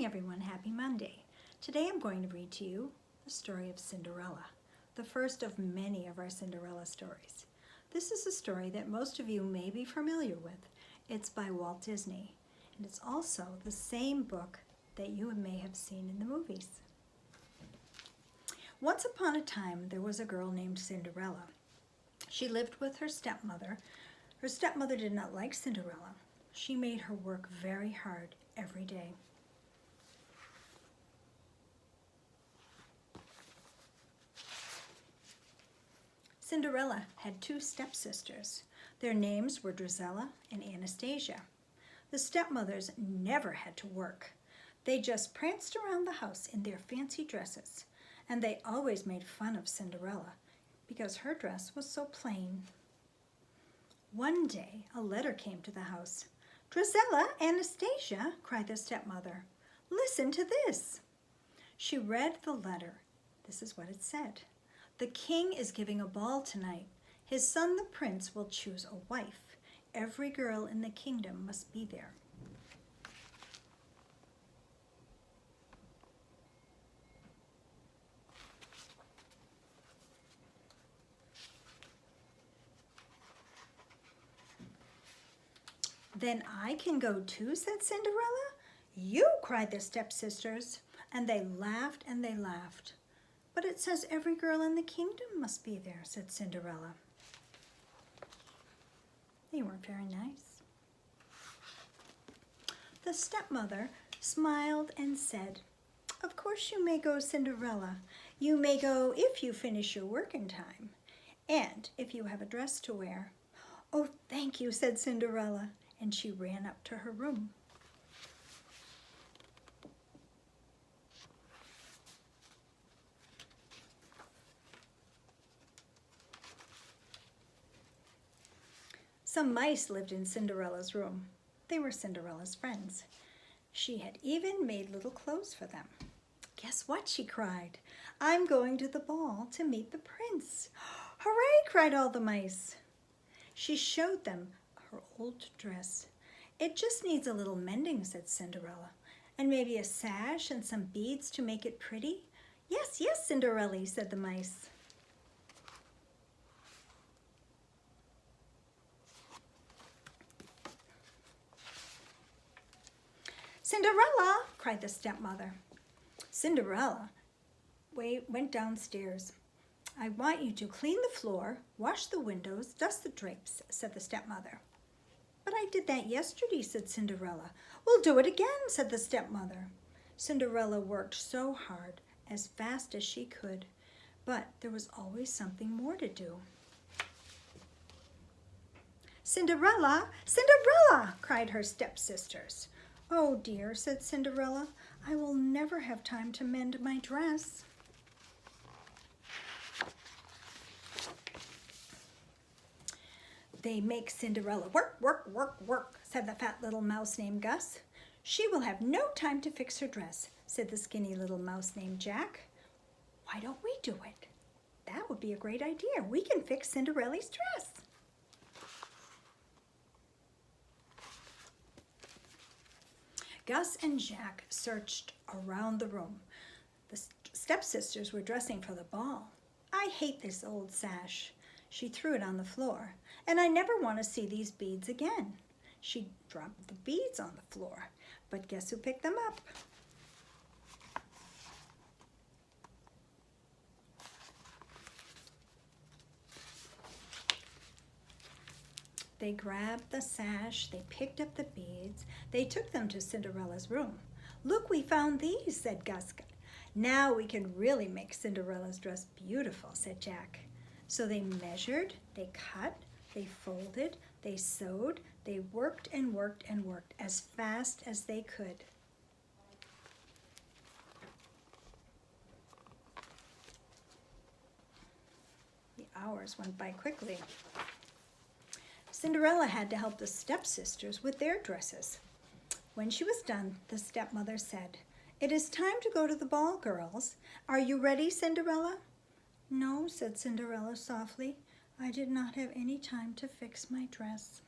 morning, everyone. Happy Monday. Today I'm going to read to you the story of Cinderella, the first of many of our Cinderella stories. This is a story that most of you may be familiar with. It's by Walt Disney, and it's also the same book that you may have seen in the movies. Once upon a time, there was a girl named Cinderella. She lived with her stepmother. Her stepmother did not like Cinderella. She made her work very hard every day. Cinderella had two stepsisters. Their names were Drizella and Anastasia. The stepmothers never had to work. They just pranced around the house in their fancy dresses, and they always made fun of Cinderella because her dress was so plain. One day, a letter came to the house. "Drizella, Anastasia," cried the stepmother, "listen to this." She read the letter. This is what it said. "The king is giving a ball tonight. His son, the prince, will choose a wife. Every girl in the kingdom must be there." "Then I can go too," said Cinderella. "You," cried the stepsisters, and they laughed and they laughed. "But it says every girl in the kingdom must be there," said Cinderella. They weren't very nice. The stepmother smiled and said, "Of course you may go, Cinderella. You may go if you finish your work in time, and if you have a dress to wear." "Oh, thank you," said Cinderella, and she ran up to her room. Some mice lived in Cinderella's room. They were Cinderella's friends. She had even made little clothes for them. "Guess what?" she cried. "I'm going to the ball to meet the prince." "Hooray!" cried all the mice. She showed them her old dress. "It just needs a little mending," said Cinderella, "and maybe a sash and some beads to make it pretty." "Yes, yes, Cinderella," said the mice. "Cinderella!" cried the stepmother. Cinderella went downstairs. "I want you to clean the floor, wash the windows, dust the drapes," said the stepmother. "But I did that yesterday," said Cinderella. "We'll do it again," said the stepmother. Cinderella worked so hard, as fast as she could, but there was always something more to do. "Cinderella! Cinderella!" cried her stepsisters. "Oh dear," said Cinderella, "I will never have time to mend my dress." "They make Cinderella work, work, work, work," said the fat little mouse named Gus. "She will have no time to fix her dress," said the skinny little mouse named Jack. "Why don't we do it? That would be a great idea. We can fix Cinderella's dress." Gus and Jack searched around the room. The stepsisters were dressing for the ball. "I hate this old sash." She threw it on the floor. "And I never want to see these beads again." She dropped the beads on the floor. But guess who picked them up? They grabbed the sash, they picked up the beads, they took them to Cinderella's room. "Look, we found these," said Gus. "Now we can really make Cinderella's dress beautiful," said Jack. So they measured, they cut, they folded, they sewed, they worked and worked and worked as fast as they could. The hours went by quickly. Cinderella had to help the stepsisters with their dresses. When she was done, the stepmother said, "It is time to go to the ball, girls. Are you ready, Cinderella?" "No," said Cinderella softly. "I did not have any time to fix my dress."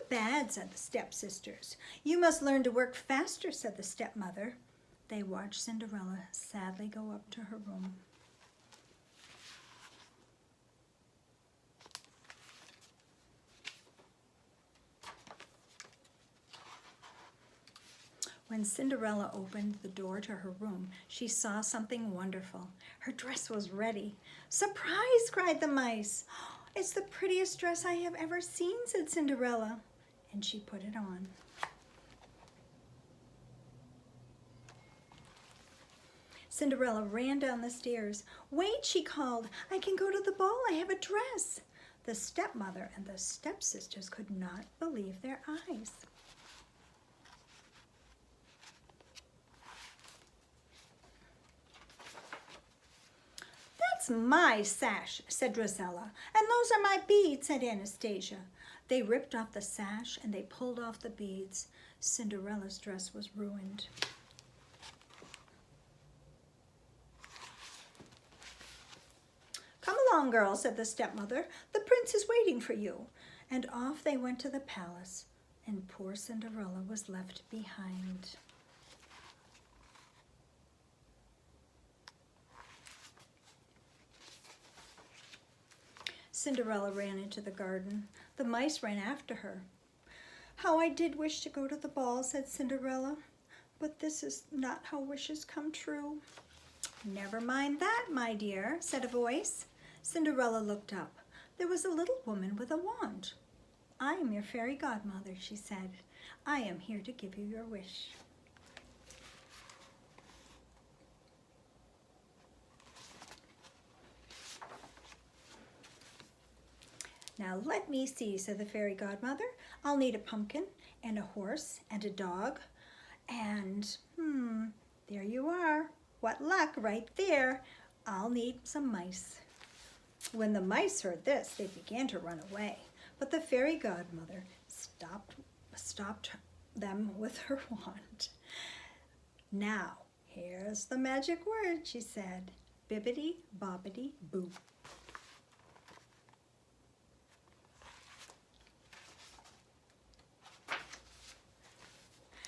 bad," said the stepsisters. "You must learn to work faster," said the stepmother. They watched Cinderella sadly go up to her room. When Cinderella opened the door to her room, she saw something wonderful. Her dress was ready. "Surprise!" cried the mice. "It's the prettiest dress I have ever seen," said Cinderella, and she put it on. Cinderella ran down the stairs. "Wait," she called. "I can go to the ball. I have a dress." The stepmother and the stepsisters could not believe their eyes. "That's my sash," said Drizella. "And those are my beads," said Anastasia. They ripped off the sash and they pulled off the beads. Cinderella's dress was ruined. "Come along, girls," said the stepmother. "The prince is waiting for you." And off they went to the palace, and poor Cinderella was left behind. Cinderella ran into the garden. The mice ran after her. "How I did wish to go to the ball," said Cinderella, "but this is not how wishes come true." "Never mind that, my dear," said a voice. Cinderella looked up. There was a little woman with a wand. "I am your fairy godmother," she said. "I am here to give you your wish." "Now let me see," said the fairy godmother. "I'll need a pumpkin and a horse and a dog and, there you are. What luck, right there. I'll need some mice." When the mice heard this, they began to run away, but the fairy godmother stopped them with her wand. "Now, here's the magic word," she said. "Bibbidi bobbidi boo."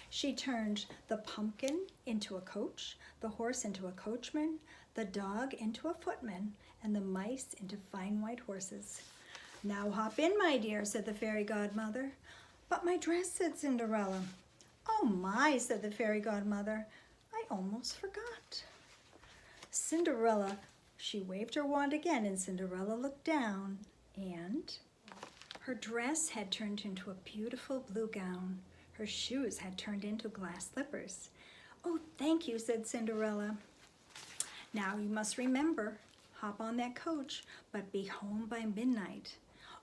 She turned the pumpkin into a coach, the horse into a coachman, the dog into a footman, and the mice into fine white horses. "Now hop in, my dear," said the fairy godmother. "But my dress," said Cinderella. "Oh my," said the fairy godmother. "I almost forgot." Cinderella, she waved her wand again, and Cinderella looked down, and her dress had turned into a beautiful blue gown. Her shoes had turned into glass slippers. "Oh, thank you," said Cinderella. "Now you must remember, hop on that coach, but be home by midnight."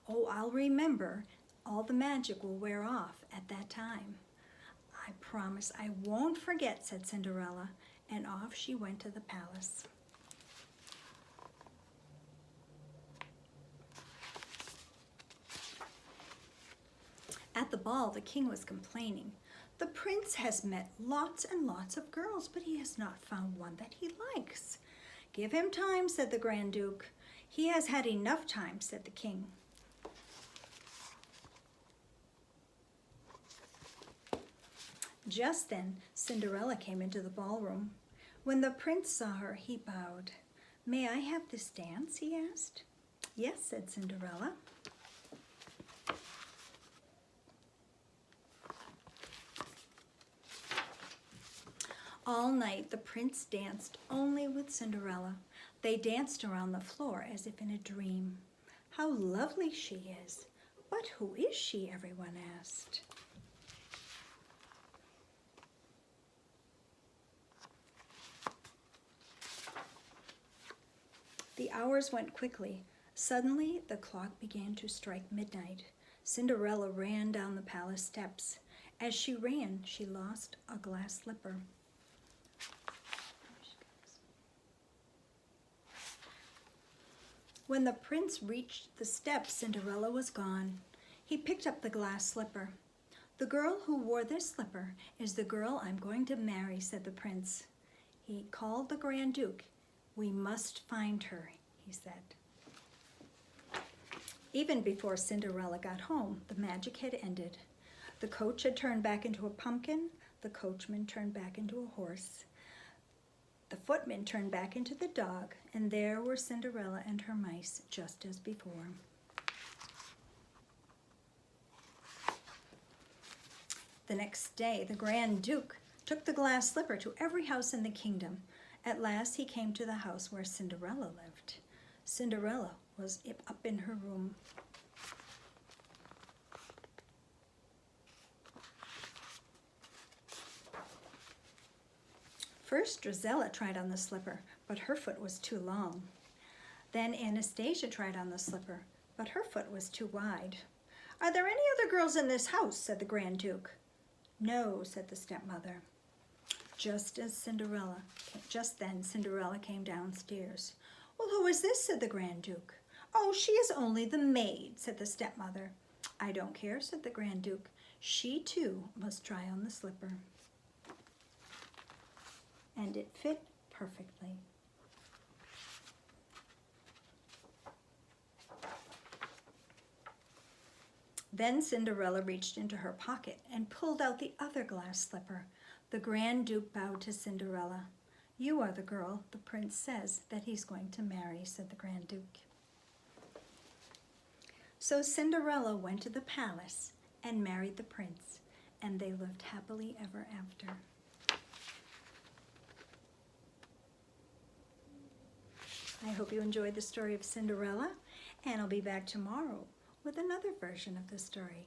"Oh, I'll remember. All the magic will wear off at that time." "I promise I won't forget," said Cinderella, and off she went to the palace. At the ball, the king was complaining. "The prince has met lots and lots of girls, but he has not found one that he likes." "Give him time," said the Grand Duke. "He has had enough time," said the king. Just then, Cinderella came into the ballroom. When the prince saw her, he bowed. "May I have this dance?" he asked. "Yes," said Cinderella. All night, the prince danced only with Cinderella. They danced around the floor as if in a dream. "How lovely she is! But who is she?" everyone asked. The hours went quickly. Suddenly, the clock began to strike midnight. Cinderella ran down the palace steps. As she ran, she lost a glass slipper. When the prince reached the steps, Cinderella was gone. He picked up the glass slipper. "The girl who wore this slipper is the girl I'm going to marry," said the prince. He called the Grand Duke. "We must find her," he said. Even before Cinderella got home, the magic had ended. The coach had turned back into a pumpkin, the coachman turned back into a horse, the footman turned back into the dog, and there were Cinderella and her mice just as before. The next day, the Grand Duke took the glass slipper to every house in the kingdom. At last he came to the house where Cinderella lived. Cinderella was up in her room. First, Drizella tried on the slipper, but her foot was too long. Then Anastasia tried on the slipper, but her foot was too wide. "Are there any other girls in this house?" said the Grand Duke. "No," said the stepmother. Just then, Cinderella came downstairs. "Well, who is this?" said the Grand Duke. "Oh, she is only the maid," said the stepmother. "I don't care," said the Grand Duke. "She, too, must try on the slipper." And it fit perfectly. Then Cinderella reached into her pocket and pulled out the other glass slipper. The Grand Duke bowed to Cinderella. "You are the girl the prince says that he's going to marry," said the Grand Duke. So Cinderella went to the palace and married the prince, and they lived happily ever after. I hope you enjoyed the story of Cinderella, and I'll be back tomorrow with another version of the story.